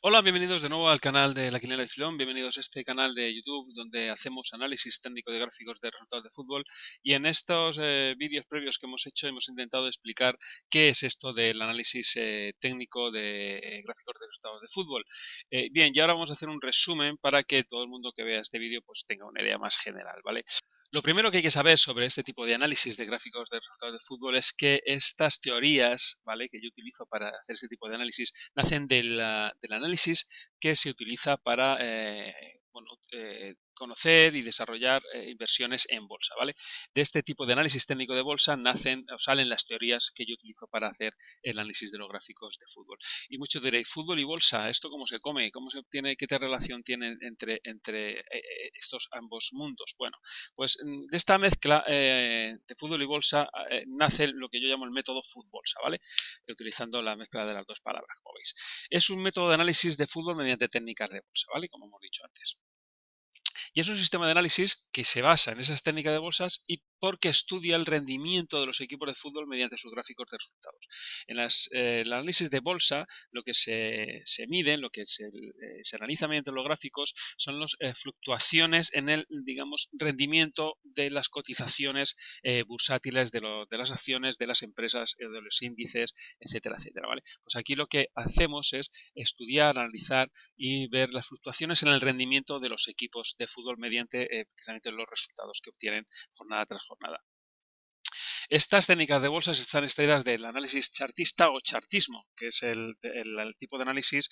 Hola, bienvenidos de nuevo al canal de La Quiniela de Filón, bienvenidos a este canal de YouTube donde hacemos análisis técnico de gráficos de resultados de fútbol y en estos vídeos previos que hemos hecho hemos intentado explicar qué es esto del análisis técnico de gráficos de resultados de fútbol. Bien, y ahora vamos a hacer un resumen para que todo el mundo que vea este vídeo pues tenga una idea más general, ¿vale? Lo primero que hay que saber sobre este tipo de análisis de gráficos de resultados de fútbol es que estas teorías, ¿vale?, que yo utilizo para hacer este tipo de análisis, nacen del análisis que se utiliza para conocer y desarrollar inversiones en bolsa, ¿vale? De este tipo de análisis técnico de bolsa nacen o salen las teorías que yo utilizo para hacer el análisis de los gráficos de fútbol. Y muchos diréis, fútbol y bolsa, ¿esto cómo se come? ¿Cómo se obtiene? ¿Qué relación tienen entre estos ambos mundos? Bueno, pues de esta mezcla de fútbol y bolsa nace lo que yo llamo el método fútbolsa, ¿vale? Utilizando la mezcla de las dos palabras, como veis. Es un método de análisis de fútbol mediante técnicas de bolsa, ¿vale? Como hemos dicho antes. Y es un sistema de análisis que se basa en esas técnicas de bolsas y porque estudia el rendimiento de los equipos de fútbol mediante sus gráficos de resultados. En el análisis de bolsa, lo que se mide, lo que se analiza mediante los gráficos, son las fluctuaciones en el, digamos, rendimiento de las cotizaciones bursátiles de las acciones, de las empresas, de los índices, etcétera, etcétera, ¿vale? Pues aquí lo que hacemos es estudiar, analizar y ver las fluctuaciones en el rendimiento de los equipos de fútbol mediante precisamente los resultados que obtienen jornada tras jornada. Estas técnicas de bolsas están extraídas del análisis chartista o chartismo, que es el tipo de análisis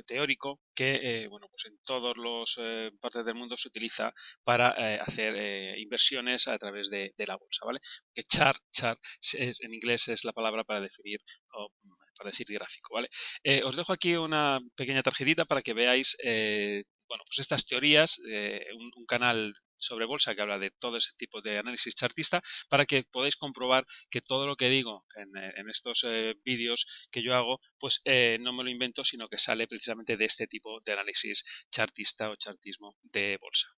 teórico que bueno, pues en todas las partes del mundo se utiliza para hacer inversiones a través de la bolsa, ¿vale? Que chart en inglés es la palabra para definir o para decir gráfico, ¿vale? Os dejo aquí una pequeña tarjetita para que veáis bueno, pues estas teorías, un canal sobre bolsa que habla de todo ese tipo de análisis chartista para que podáis comprobar que todo lo que digo en estos vídeos que yo hago, pues no me lo invento, sino que sale precisamente de este tipo de análisis chartista o chartismo de bolsa.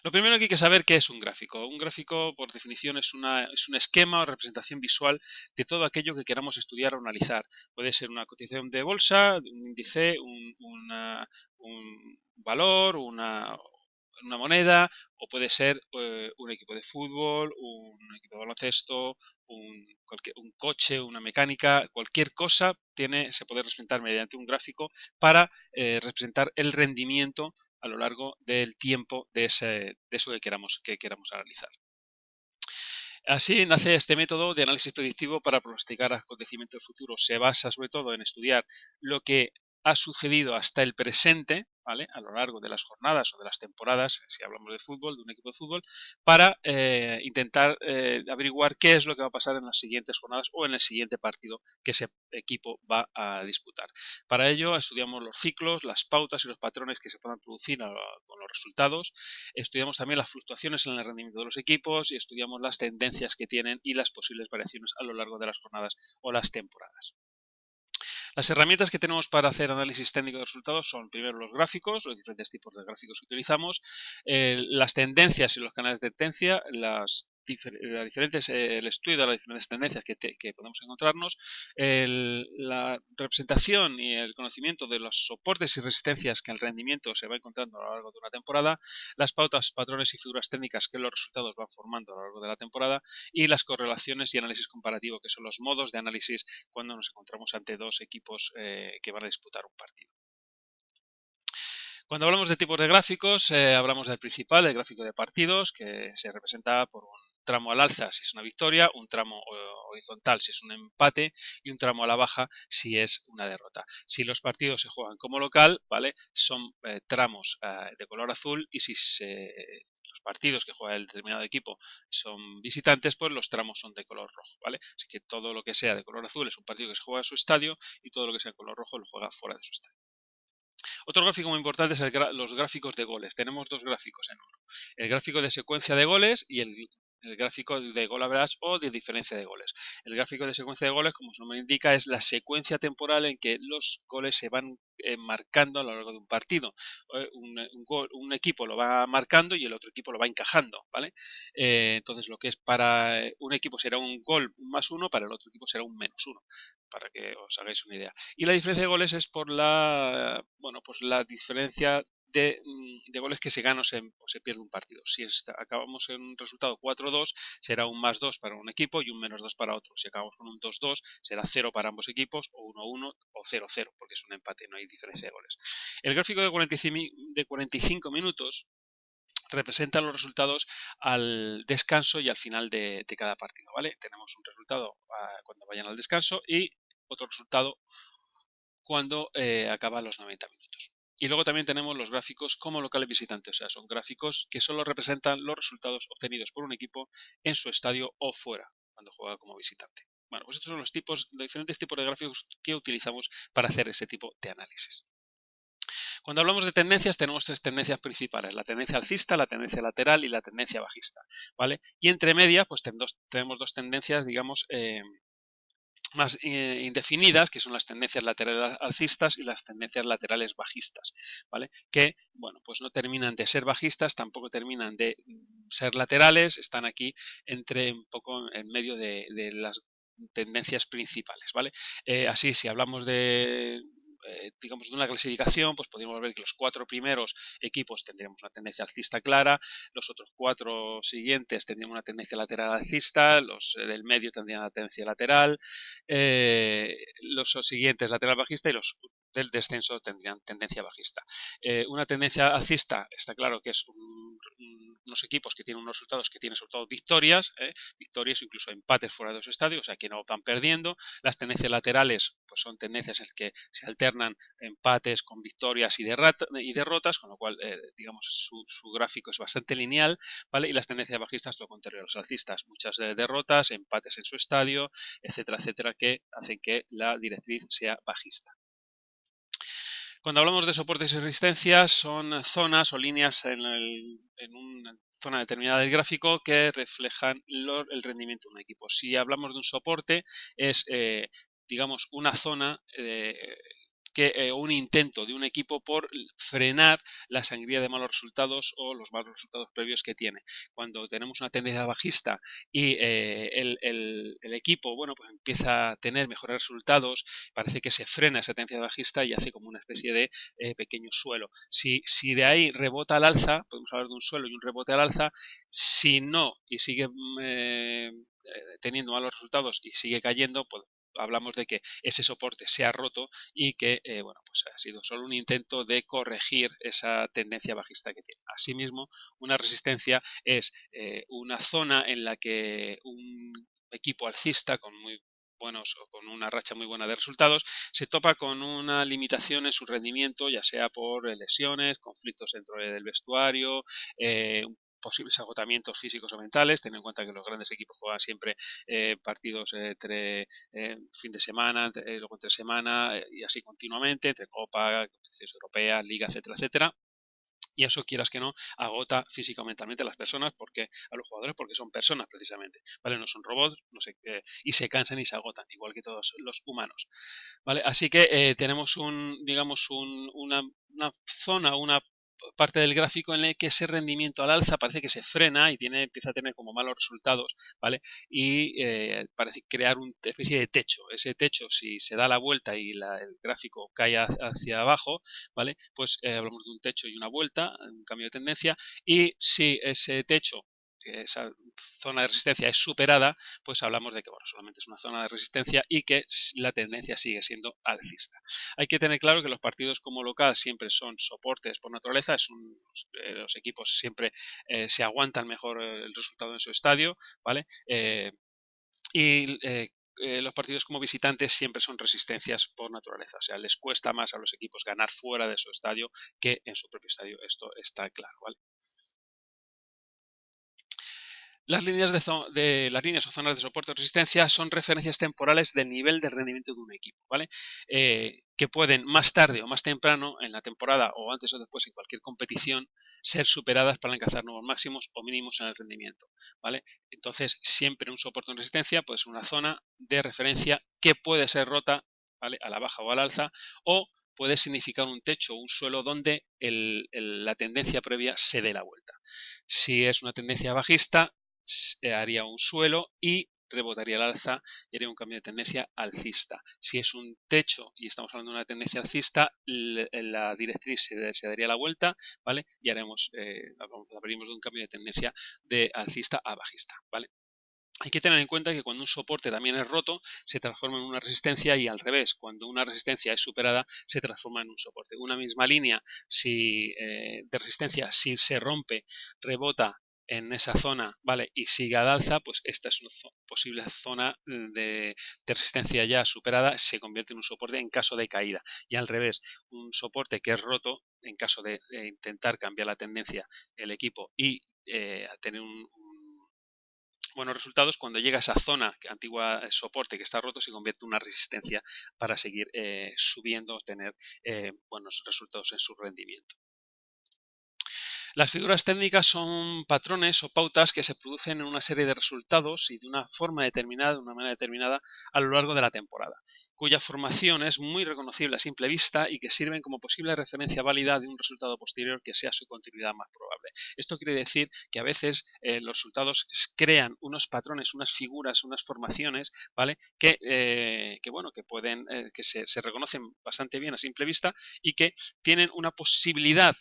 Lo primero que hay que saber qué es un gráfico. Un gráfico, por definición, es un esquema o representación visual de todo aquello que queramos estudiar o analizar. Puede ser una cotización de bolsa, un índice, un valor, una moneda, o puede ser un equipo de fútbol, un equipo de baloncesto, un coche, una mecánica, cualquier cosa se puede representar mediante un gráfico para representar el rendimiento a lo largo del tiempo de eso que queramos analizar. Así nace este método de análisis predictivo para pronosticar acontecimientos futuros. Se basa sobre todo en estudiar lo que ha sucedido hasta el presente, ¿vale?, a lo largo de las jornadas o de las temporadas, si hablamos de fútbol, de un equipo de fútbol, para intentar averiguar qué es lo que va a pasar en las siguientes jornadas o en el siguiente partido que ese equipo va a disputar. Para ello estudiamos los ciclos, las pautas y los patrones que se puedan producir con los resultados. Estudiamos también las fluctuaciones en el rendimiento de los equipos y estudiamos las tendencias que tienen y las posibles variaciones a lo largo de las jornadas o las temporadas. Las herramientas que tenemos para hacer análisis técnico de resultados son primero los gráficos, los diferentes tipos de gráficos que utilizamos, las tendencias y los canales de tendencia, el estudio de las diferentes tendencias que podemos encontrarnos, la representación y el conocimiento de los soportes y resistencias que el rendimiento se va encontrando a lo largo de una temporada, las pautas, patrones y figuras técnicas que los resultados van formando a lo largo de la temporada y las correlaciones y análisis comparativo, que son los modos de análisis cuando nos encontramos ante dos equipos que van a disputar un partido. Cuando hablamos de tipos de gráficos, hablamos del principal, el gráfico de partidos, que se representa por un tramo al alza si es una victoria, un tramo horizontal si es un empate y un tramo a la baja si es una derrota. Si los partidos se juegan como local, ¿vale?, son tramos de color azul, y si los partidos que juega el determinado equipo son visitantes, pues los tramos son de color rojo, ¿vale? Así que todo lo que sea de color azul es un partido que se juega en su estadio y todo lo que sea de color rojo lo juega fuera de su estadio. Otro gráfico muy importante es los gráficos de goles. Tenemos dos gráficos en uno. El gráfico de secuencia de goles y el gráfico de goal average o de diferencia de goles. El gráfico de secuencia de goles, como su nombre indica, es la secuencia temporal en que los goles se van marcando a lo largo de un partido. Un equipo lo va marcando y el otro equipo lo va encajando, ¿vale? Entonces lo que es para un equipo será un gol, un +1, para el otro equipo será un -1, para que os hagáis una idea. Y la diferencia de goles es por pues la diferencia de goles que se gana o se pierde un partido. Si acabamos en un resultado 4-2, será un +2 para un equipo y un -2 para otro. Si acabamos con un 2-2, será 0 para ambos equipos, o 1-1 o 0-0, porque es un empate, no hay diferencia de goles. El gráfico de 45 minutos representa los resultados al descanso y al final de cada partido, ¿vale? Tenemos un resultado cuando vayan al descanso y otro resultado cuando acaban los 90 minutos. Y luego también tenemos los gráficos como local y visitante, o sea, son gráficos que solo representan los resultados obtenidos por un equipo en su estadio o fuera, cuando juega como visitante. Bueno, pues estos son los diferentes tipos de gráficos que utilizamos para hacer ese tipo de análisis. Cuando hablamos de tendencias, tenemos tres tendencias principales: la tendencia alcista, la tendencia lateral y la tendencia bajista, ¿vale? Y entre medias, pues tenemos dos tendencias, digamos, más indefinidas, que son las tendencias laterales alcistas y las tendencias laterales bajistas, ¿vale? Que, bueno, pues no terminan de ser bajistas, tampoco terminan de ser laterales, están aquí entre un poco en medio de las tendencias principales, ¿vale? Así, si hablamos digamos, de una clasificación, pues podríamos ver que los 4 primeros equipos tendríamos una tendencia alcista clara, los otros 4 siguientes tendrían una tendencia lateral alcista, los del medio tendrían una tendencia lateral, los siguientes lateral bajista y los del descenso tendrían tendencia bajista. Una tendencia alcista está claro que es unos equipos que tienen unos resultados que tienen sobre todo victorias, victorias, incluso empates fuera de su estadio, o sea que no van perdiendo. Las tendencias laterales pues son tendencias en las que se alternan empates con victorias y derrotas, con lo cual digamos su gráfico es bastante lineal, ¿vale? Y las tendencias bajistas lo contrario, los alcistas, muchas derrotas, empates en su estadio, etcétera, etcétera, que hacen que la directriz sea bajista. Cuando hablamos de soportes y resistencias, son zonas o líneas en una zona determinada del gráfico que reflejan el rendimiento de un equipo. Si hablamos de un soporte, es, digamos, una zona un intento de un equipo por frenar la sangría de malos resultados o los malos resultados previos que tiene. Cuando tenemos una tendencia bajista y el equipo, bueno, pues empieza a tener mejores resultados, parece que se frena esa tendencia bajista y hace como una especie de pequeño suelo. Si de ahí rebota al alza, podemos hablar de un suelo y un rebote al alza. Si no y sigue teniendo malos resultados y sigue cayendo, pues hablamos de que ese soporte se ha roto y que bueno, pues ha sido solo un intento de corregir esa tendencia bajista que tiene. Asimismo, una resistencia es una zona en la que un equipo alcista con muy buenos o con una racha muy buena de resultados se topa con una limitación en su rendimiento, ya sea por lesiones, conflictos dentro del vestuario, posibles agotamientos físicos o mentales. Ten en cuenta que los grandes equipos juegan siempre partidos entre fin de semana, luego entre semana y así continuamente, entre Copa, competiciones europeas, Liga, etcétera, etcétera. Y eso, quieras que no, agota física o mentalmente a las personas, a los jugadores, porque son personas precisamente, ¿vale? No son robots, y se cansan y se agotan, igual que todos los humanos, ¿vale? Así que tenemos una zona, una parte del gráfico en el que ese rendimiento al alza parece que se frena y empieza a tener como malos resultados, ¿vale? Y parece crear una especie de techo. Ese techo, si se da la vuelta y el gráfico cae hacia abajo, ¿vale? Pues hablamos de un techo y una vuelta, un cambio de tendencia, y si ese techo, esa zona de resistencia es superada, pues hablamos de que bueno, solamente es una zona de resistencia y que la tendencia sigue siendo alcista. Hay que tener claro que los partidos como local siempre son soportes por naturaleza, los equipos siempre se aguantan mejor el resultado en su estadio, ¿vale? Los partidos como visitantes siempre son resistencias por naturaleza, o sea, les cuesta más a los equipos ganar fuera de su estadio que en su propio estadio, esto está claro, ¿vale? Las líneas las líneas o zonas de soporte o resistencia son referencias temporales del nivel de rendimiento de un equipo, ¿vale? Que pueden más tarde o más temprano en la temporada o antes o después en cualquier competición ser superadas para alcanzar nuevos máximos o mínimos en el rendimiento, ¿vale? Entonces, siempre un soporte o resistencia puede ser una zona de referencia que puede ser rota, ¿vale? A la baja o al alza, o puede significar un techo o un suelo donde la tendencia previa se dé la vuelta. Si es una tendencia bajista, haría un suelo y rebotaría al alza y haría un cambio de tendencia alcista. Si es un techo y estamos hablando de una tendencia alcista, la directriz se daría la vuelta, ¿vale? Y hablaríamos de un cambio de tendencia de alcista a bajista, ¿vale? Hay que tener en cuenta que cuando un soporte también es roto, se transforma en una resistencia, y al revés, cuando una resistencia es superada, se transforma en un soporte. Una misma línea de resistencia, si se rompe, rebota en esa zona, ¿vale? Y sigue al alza, pues esta es una posible zona de resistencia ya superada, se convierte en un soporte en caso de caída. Y al revés, un soporte que es roto, en caso de intentar cambiar la tendencia el equipo y tener buenos resultados, cuando llega a esa zona antigua soporte que está roto, se convierte en una resistencia para seguir subiendo, obtener buenos resultados en su rendimiento. Las figuras técnicas son patrones o pautas que se producen en una serie de resultados y de una forma determinada, de una manera determinada, a lo largo de la temporada, cuya formación es muy reconocible a simple vista y que sirven como posible referencia válida de un resultado posterior que sea su continuidad más probable. Esto quiere decir que a veces los resultados crean unos patrones, unas figuras, unas formaciones, ¿vale? Que pueden, que se reconocen bastante bien a simple vista y que tienen una posibilidad,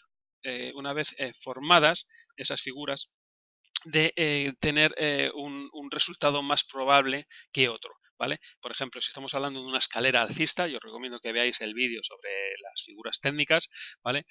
una vez formadas esas figuras, de tener un resultado más probable que otro, ¿vale? Por ejemplo, si estamos hablando de una escalera alcista, yo os recomiendo que veáis el vídeo sobre las figuras técnicas, ¿vale?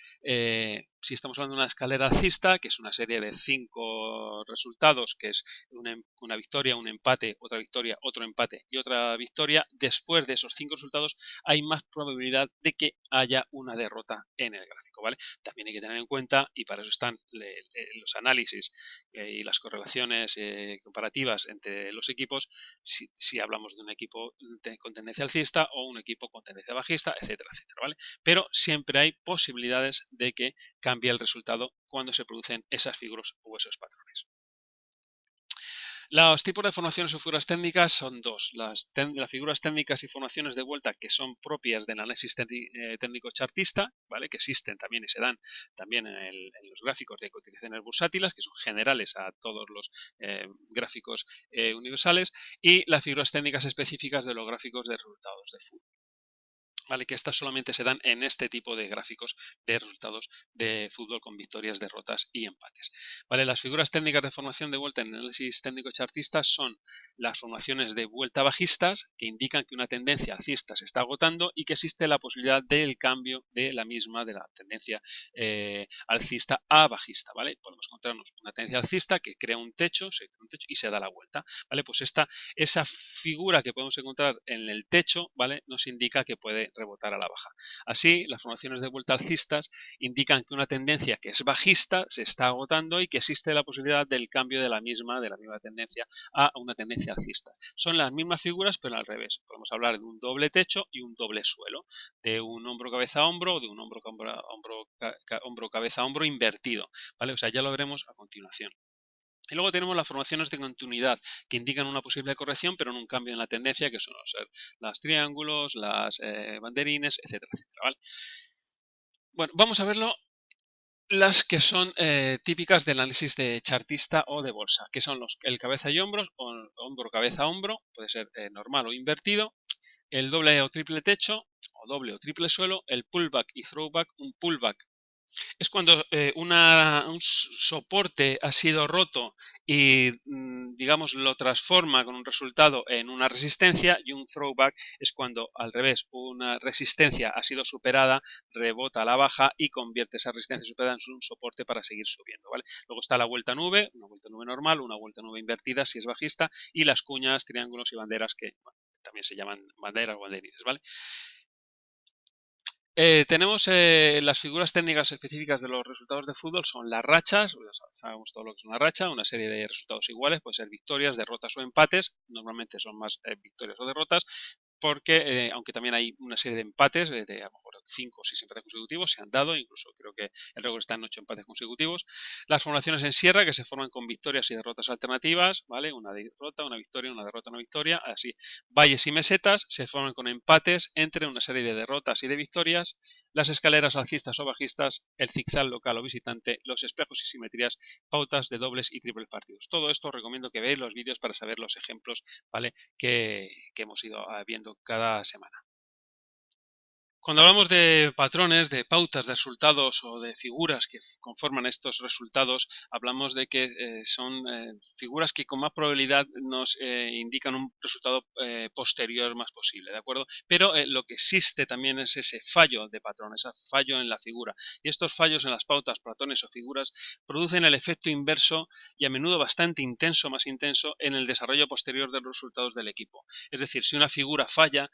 Si estamos hablando de una escalera alcista, que es una serie de 5 resultados, que es una victoria, un empate, otra victoria, otro empate y otra victoria, después de esos 5 resultados hay más probabilidad de que haya una derrota en el gráfico, ¿vale? También hay que tener en cuenta, y para eso están los análisis y las correlaciones comparativas entre los equipos, si hablamos de un equipo con tendencia alcista o un equipo con tendencia bajista, etcétera, etcétera, ¿vale? Pero siempre hay posibilidades de que cambie el resultado cuando se producen esas figuras o esos patrones. Los tipos de formaciones o figuras técnicas son dos. Las figuras técnicas y formaciones de vuelta, que son propias del análisis técnico chartista, ¿vale? Que existen también y se dan también en los gráficos de cotizaciones bursátiles, que son generales a todos los gráficos universales, y las figuras técnicas específicas de los gráficos de resultados de fútbol. ¿Vale? Que estas solamente se dan en este tipo de gráficos de resultados de fútbol con victorias, derrotas y empates. ¿Vale? Las figuras técnicas de formación de vuelta en análisis técnico chartista son las formaciones de vuelta bajistas, que indican que una tendencia alcista se está agotando y que existe la posibilidad del cambio de la misma, de la tendencia alcista a bajista. ¿Vale? Podemos encontrarnos una tendencia alcista que crea un techo y se da la vuelta. ¿Vale? Pues esa figura que podemos encontrar en el techo, ¿vale? Nos indica que puede rebotar a la baja. Así, las formaciones de vuelta alcistas indican que una tendencia que es bajista se está agotando y que existe la posibilidad del cambio de la misma tendencia a una tendencia alcista. Son las mismas figuras, pero al revés. Podemos hablar de un doble techo y un doble suelo, de un hombro cabeza hombro o de un hombro cabeza hombro invertido, ¿vale? O sea, ya lo veremos a continuación. Y luego tenemos las formaciones de continuidad, que indican una posible corrección, pero no un cambio en la tendencia, que son los triángulos, las banderines, etcétera, etcétera, ¿vale? Bueno, vamos a verlo. Las que son típicas del análisis de chartista o de bolsa, que son el cabeza y hombros, o hombro cabeza hombro, puede ser normal o invertido, el doble o triple techo, o doble o triple suelo, el pullback y throwback. Un pullback es cuando un soporte ha sido roto y, digamos, lo transforma con un resultado en una resistencia, y un throwback es cuando, al revés, una resistencia ha sido superada, rebota a la baja y convierte esa resistencia superada en un soporte para seguir subiendo, ¿vale? Luego está la vuelta nube, una vuelta nube normal, una vuelta nube invertida si es bajista, y las cuñas, triángulos y banderas, que también se llaman banderas o banderines, ¿vale? Tenemos las figuras técnicas específicas de los resultados de fútbol, son las rachas. Sabemos todo lo que es una racha, una serie de resultados iguales, puede ser victorias, derrotas o empates. Normalmente son más victorias o derrotas, porque aunque también hay una serie de empates, de a lo mejor 5 o 6 empates consecutivos, se han dado, incluso creo que el récord está en 8 empates consecutivos. Las formaciones en sierra, que se forman con victorias y derrotas alternativas, ¿vale? Una derrota, una victoria, una derrota, una victoria, así. Valles y mesetas se forman con empates entre una serie de derrotas y de victorias. Las escaleras alcistas o bajistas, el zigzag local o visitante, los espejos y simetrías, pautas de dobles y triples partidos. Todo esto os recomiendo que veáis los vídeos para saber los ejemplos, ¿vale? que hemos ido viendo cada semana. Cuando hablamos de patrones, de pautas, de resultados o de figuras que conforman estos resultados, hablamos de que son figuras que con más probabilidad nos indican un resultado posterior más posible, ¿de acuerdo? Pero lo que existe también es ese fallo de patrón, ese fallo en la figura. Y estos fallos en las pautas, patrones o figuras producen el efecto inverso y a menudo bastante intenso, más intenso, en el desarrollo posterior de los resultados del equipo. Es decir, si una figura falla,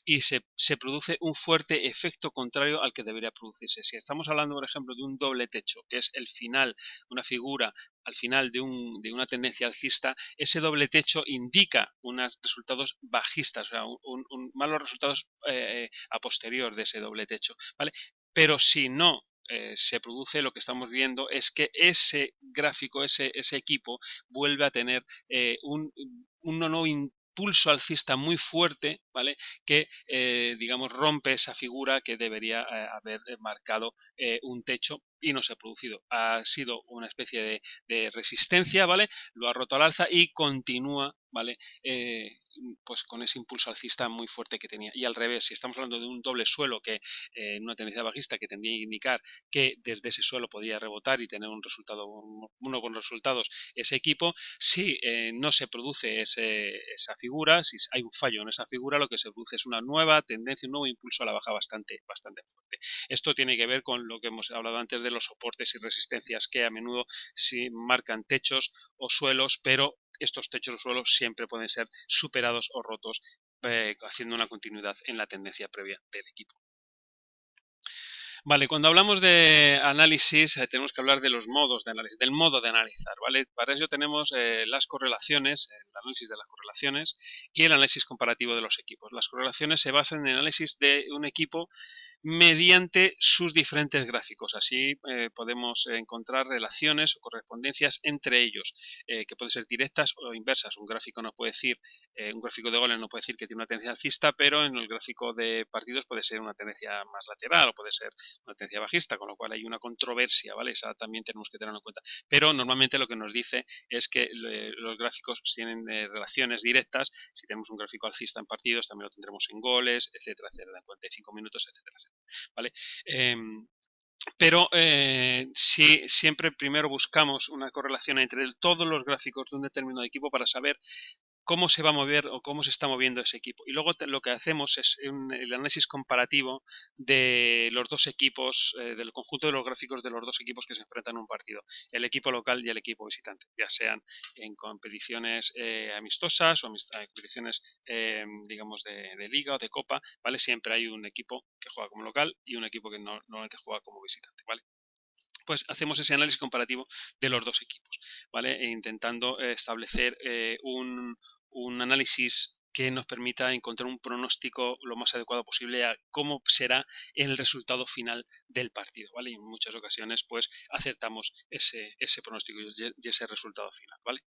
y se produce un fuerte efecto contrario al que debería producirse. Si estamos hablando, por ejemplo, de un doble techo, que es el final, una figura al final de una tendencia alcista, ese doble techo indica unos resultados bajistas, o sea, malos resultados a posterior de ese doble techo, ¿vale? Pero si no se produce, lo que estamos viendo es que ese gráfico, ese equipo vuelve a tener un nuevo impulso alcista muy fuerte, ¿vale? Que, digamos, rompe esa figura que debería haber marcado un techo y no se ha producido. Ha sido una especie de resistencia, ¿vale? Lo ha roto al alza y continúa, ¿vale? Pues con ese impulso alcista muy fuerte que tenía. Y al revés, si estamos hablando de un doble suelo que una tendencia bajista que tendría que indicar que desde ese suelo podía rebotar y tener un resultado, unos buenos resultados ese equipo, si no se produce esa figura, si hay un fallo en esa figura, lo que se produce es una nueva tendencia, un nuevo impulso a la baja bastante fuerte. Esto tiene que ver con lo que hemos hablado antes de los soportes y resistencias que a menudo sí marcan techos o suelos, pero estos techos o suelos siempre pueden ser superados o rotos haciendo una continuidad en la tendencia previa del equipo. Vale, cuando hablamos de análisis tenemos que hablar de los modos de análisis, del modo de analizar, ¿vale? Para ello tenemos las correlaciones, el análisis de las correlaciones y el análisis comparativo de los equipos. Las correlaciones se basan en el análisis de un equipo mediante sus diferentes gráficos. Así podemos encontrar relaciones o correspondencias entre ellos, que pueden ser directas o inversas. Un gráfico no puede decir, un gráfico de goles no puede decir que tiene una tendencia alcista, pero en el gráfico de partidos puede ser una tendencia más lateral o puede ser una tendencia bajista, con lo cual hay una controversia, ¿vale? Esa también tenemos que tenerlo en cuenta. Pero normalmente lo que nos dice es que los gráficos tienen relaciones directas. Si tenemos un gráfico alcista en partidos, también lo tendremos en goles, etcétera, etcétera, en 45 minutos, etcétera, etcétera. ¿Vale? Pero si siempre primero buscamos una correlación entre todos los gráficos de un determinado equipo para saber cómo se va a mover o cómo se está moviendo ese equipo. Y luego lo que hacemos es el análisis comparativo de los dos equipos, del conjunto de los gráficos de los dos equipos que se enfrentan en un partido, el equipo local y el equipo visitante, ya sean en competiciones amistosas o competiciones, digamos, de liga o de copa, ¿vale? Siempre hay un equipo que juega como local y un equipo que normalmente juega como visitante, ¿vale? Pues hacemos ese análisis comparativo de los dos equipos, ¿vale? E intentando establecer un análisis que nos permita encontrar un pronóstico lo más adecuado posible a cómo será el resultado final del partido, ¿vale? Y en muchas ocasiones, pues, acertamos ese pronóstico y ese resultado final, ¿vale?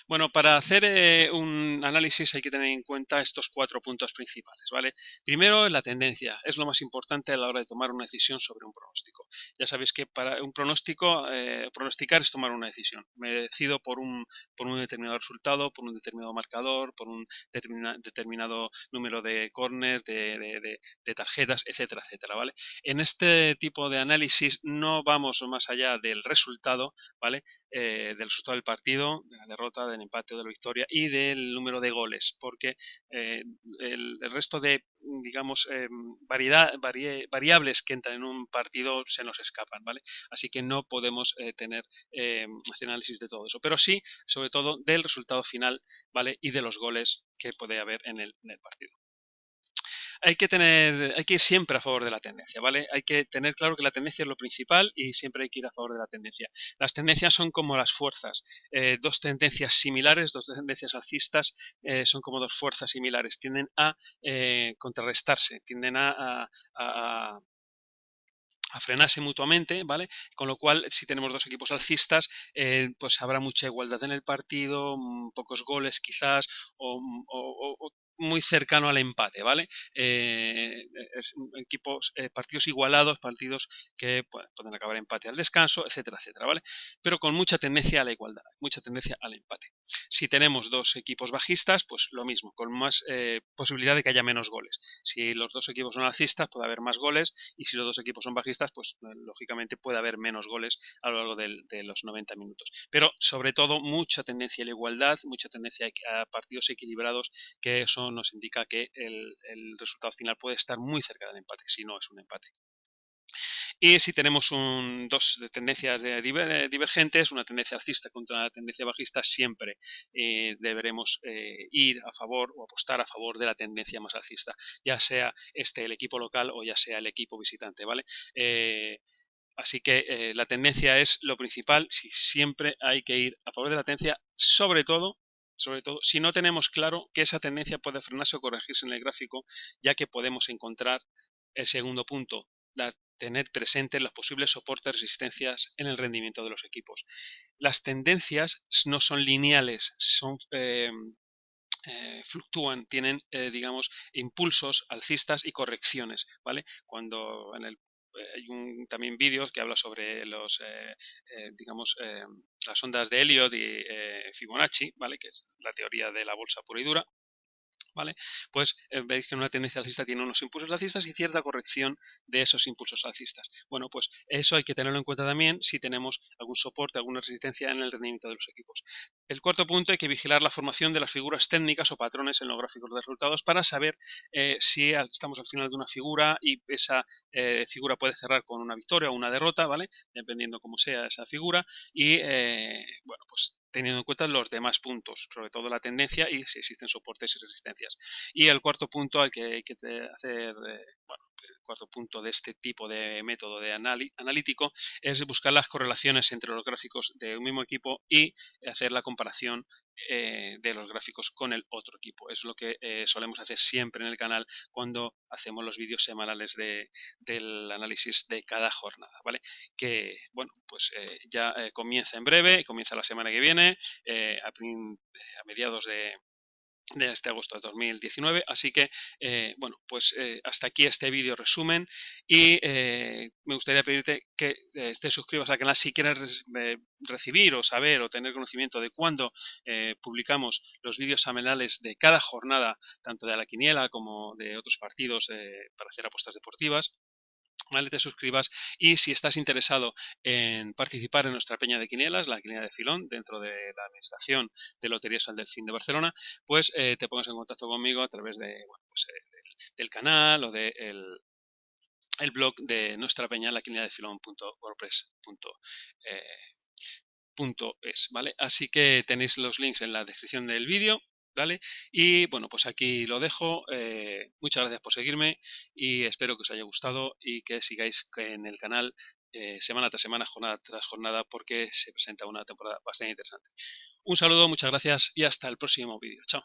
Bueno, para hacer un análisis hay que tener en cuenta estos 4 puntos principales, ¿vale? Primero, la tendencia. Es lo más importante a la hora de tomar una decisión sobre un pronóstico. Ya sabéis que para un pronóstico, pronosticar es tomar una decisión. Me decido por un determinado resultado, por un determinado marcador, por un determinado número de corners, de tarjetas, etcétera, etcétera, ¿vale? En este tipo de análisis no vamos más allá del resultado, ¿vale? Del resultado del partido, de la derrota, del empate o de la victoria y del número de goles, porque el resto de, digamos, variables que entran en un partido se nos escapan, ¿vale? Así que no podemos hacer análisis de todo eso, pero sí, sobre todo, del resultado final, ¿vale? Y de los goles que puede haber en el partido. hay que ir siempre a favor de la tendencia, ¿vale? Hay que tener claro que la tendencia es lo principal y siempre hay que ir a favor de la tendencia. Las tendencias son como las fuerzas. Dos tendencias similares, dos tendencias alcistas, son como dos fuerzas similares. Tienden a contrarrestarse, tienden a frenarse mutuamente, ¿vale? Con lo cual, si tenemos dos equipos alcistas, pues habrá mucha igualdad en el partido, pocos goles quizás, o muy cercano al empate, ¿vale? Equipos, partidos igualados, partidos que pueden acabar empate al descanso, etcétera, etcétera, ¿vale? Pero con mucha tendencia a la igualdad, mucha tendencia al empate. Si tenemos dos equipos bajistas, pues lo mismo, con más posibilidad de que haya menos goles. Si los dos equipos son alcistas, puede haber más goles, y si los dos equipos son bajistas, pues lógicamente puede haber menos goles a lo largo de los 90 minutos. Pero sobre todo mucha tendencia a la igualdad, mucha tendencia a partidos equilibrados, que eso nos indica que el resultado final puede estar muy cerca del empate, si no es un empate. Y si tenemos dos tendencias divergentes, una tendencia alcista contra una tendencia bajista, siempre deberemos ir a favor o apostar a favor de la tendencia más alcista, ya sea el equipo local o ya sea el equipo visitante, ¿vale? Así que la tendencia es lo principal, si siempre hay que ir a favor de la tendencia, sobre todo, si no tenemos claro que esa tendencia puede frenarse o corregirse en el gráfico, ya que podemos encontrar el segundo punto, tener presentes los posibles soportes, resistencias en el rendimiento de los equipos. Las tendencias no son lineales, fluctúan, tienen, digamos, impulsos alcistas y correcciones, ¿vale? Cuando hay también vídeos que habla sobre digamos, las ondas de Elliott y Fibonacci, ¿vale? Que es la teoría de la bolsa pura y dura, ¿vale? Pues veis que una tendencia alcista tiene unos impulsos alcistas y cierta corrección de esos impulsos alcistas. Bueno, pues eso hay que tenerlo en cuenta también si tenemos algún soporte, alguna resistencia en el rendimiento de los equipos. El cuarto punto, hay que vigilar la formación de las figuras técnicas o patrones en los gráficos de resultados para saber si estamos al final de una figura y esa figura puede cerrar con una victoria o una derrota, ¿vale? Dependiendo cómo sea esa figura, y bueno, pues teniendo en cuenta los demás puntos, sobre todo la tendencia y si existen soportes y resistencias. Y el cuarto punto al que hay que hacer, bueno, el cuarto punto de este tipo de método de analítico es buscar las correlaciones entre los gráficos de un mismo equipo y hacer la comparación de los gráficos con el otro equipo. Es lo que solemos hacer siempre en el canal cuando hacemos los vídeos semanales del análisis de cada jornada, ¿vale? Que, bueno, pues ya comienza en breve, comienza la semana que viene, a mediados de este agosto de 2019, así que bueno, pues hasta aquí este vídeo resumen y me gustaría pedirte que te suscribas al canal si quieres recibir o saber o tener conocimiento de cuándo publicamos los vídeos semanales de cada jornada, tanto de la quiniela como de otros partidos para hacer apuestas deportivas. ¿Vale? Te suscribas, y si estás interesado en participar en nuestra peña de quinielas, la quiniela de Filón, dentro de la administración de Loterías San Delfín de Barcelona, pues te pongas en contacto conmigo a través de, bueno, pues, del canal o del el blog de nuestra peña, la quiniela de filón.wordpress.es, ¿vale? Así que tenéis los links en la descripción del vídeo, ¿vale? Y bueno, pues aquí lo dejo. Muchas gracias por seguirme y espero que os haya gustado y que sigáis en el canal semana tras semana, jornada tras jornada, porque se presenta una temporada bastante interesante. Un saludo, muchas gracias y hasta el próximo vídeo. Chao.